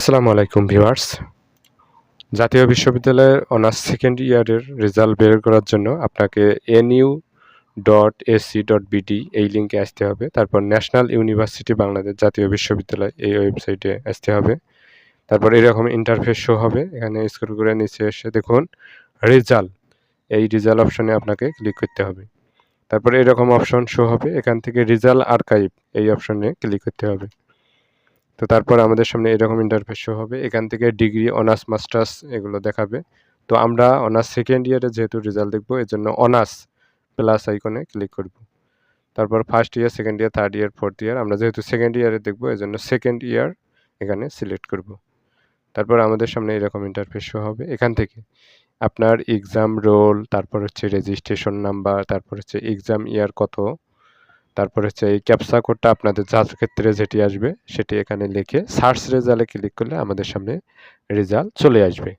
আসসালামু আলাইকুম ভিউয়ার্স। জাতীয় বিশ্ববিদ্যালয়ের অনার্স সেকেন্ড ইয়ারের রেজাল্ট বের করার জন্য আপনাকে nu.ac.bd এই লিঙ্কে আসতে হবে। তারপর ন্যাশনাল ইউনিভার্সিটি বাংলাদেশ জাতীয় বিশ্ববিদ্যালয় এই ওয়েবসাইটে আসতে হবে। তারপর এরকম ইন্টারফেস শো হবে। এখানে স্ক্রল করে নিচে এসে দেখুন রেজাল্ট। এই রেজাল্ট অপশনে আপনাকে ক্লিক করতে হবে। তারপরে এরকম অপশন শো হবে। এখান থেকে রেজাল্ট আর্কাইভ এই অপশনে ক্লিক করতে হবে। তো তারপর আমাদের সামনে এরকম ইন্টারফেস শো হবে। এখান থেকে ডিগ্রি, অনার্স, মাস্টার্স এগুলো দেখাবে। তো আমরা অনার্স সেকেন্ড ইয়ারে যেহেতু রেজাল্ট দেখব এজন্য অনার্স প্লাস আইকনে ক্লিক করব। তারপর first year, second year, third year, fourth year আমরা যেহেতু সেকেন্ড ইয়ারে দেখব এজন্য সেকেন্ড ইয়ার এখানে সিলেক্ট করব। তারপর আমাদের সামনে এরকম ইন্টারফেস শো হবে। এখান থেকে আপনার এক্সাম রোল, তারপর হচ্ছে রেজিস্ট্রেশন নাম্বার, তারপর হচ্ছে এক্সাম ইয়ার কত, তারপর হচ্ছে এই ক্যাপচা কোডটা আপনাদের যার ক্ষেত্রে যেটি আসবে সেটি এখানে লিখে সার্চ রেজাল্টে ক্লিক করলে আমাদের সামনে রেজাল্ট চলে আসবে।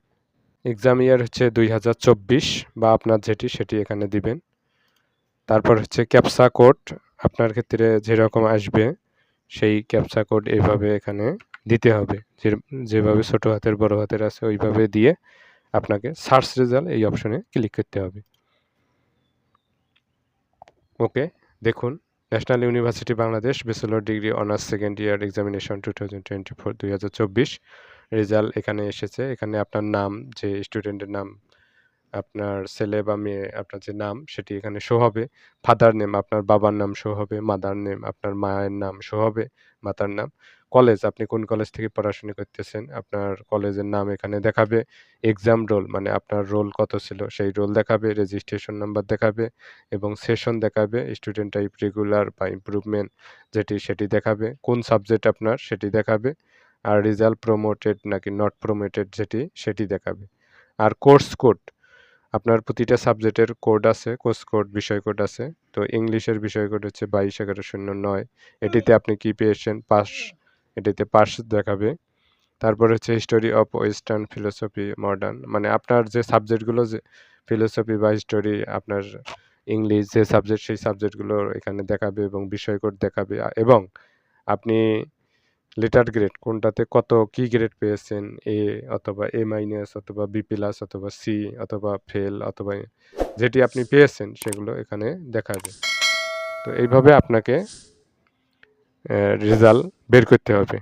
এক্সাম ইয়ার হচ্ছে 2024 বা আপনার যেটি সেটি এখানে দিবেন। তারপর হচ্ছে ক্যাপচা কোড আপনার ক্ষেত্রে যেরকম আসবে সেই ক্যাপচা কোড এইভাবে এখানে দিতে হবে। যেভাবে ছোট হাতের বড় হাতের আছে ওইভাবে দিয়ে আপনাকে সার্চ রেজাল্ট এই অপশনে ক্লিক করতে হবে। ওকে, দেখুন national university Bangladesh bachelor degree honours second year examination 2024 result এখানে এসেছে। এখানে আপনার নাম, যে স্টুডেন্টের নাম, আপনার ছেলে বা মেয়ে আপনার যে নাম সেটি এখানে শো হবে। ফাদার নেম আপনার বাবার নাম শো হবে, মাদার নেম আপনার মায়ের নাম শো হবে, মাতার নাম। কলেজ আপনি কোন কলেজ থেকে পড়াশোনা করতেছেন আপনার কলেজের নাম এখানে দেখাবে। এক্সাম রোল মানে আপনার রোল কত ছিল সেই রোল দেখাবে, রেজিস্ট্রেশন নাম্বার দেখাবে এবং সেশন দেখাবে, স্টুডেন্ট টাইপ রেগুলার বা ইমপ্রুভমেন্ট যেটি সেটি দেখাবে, কোন সাবজেক্ট আপনার সেটি দেখাবে, আর রেজাল্ট প্রমোটেড নাকি নট প্রমোটেড যেটি সেটি দেখাবে। আর কোর্স কোড আপনার প্রতিটা সাবজেক্টের কোড আছে, কোর্স কোড, বিষয় কোড আছে। তো ইংলিশের বিষয় কোড হচ্ছে 221109। এটিতে আপনি কি পেয়েছেন? পাস, এটিতে পাস দেখাবে। তারপর হচ্ছে history of western philosophy modern, মানে আপনার যে সাবজেক্টগুলো, যে ফিলোসফি বা হিস্টোরি, আপনার ইংলিশ যে সাবজেক্ট সেই সাবজেক্টগুলো এখানে দেখাবে এবং বিষয় কোড দেখাবে। এবং আপনি লেটার গ্রেড কোনটাতে কত কি গ্রেড পেয়েছেন, এ অথবা এ মাইনাস অথবা বি প্লাস অথবা সি অথবা ফেল অথবা যেটি আপনি পেয়েছেন সেগুলো এখানে দেখাবে। তো এইভাবে আপনাকে রেজাল্ট বের করতে হবে।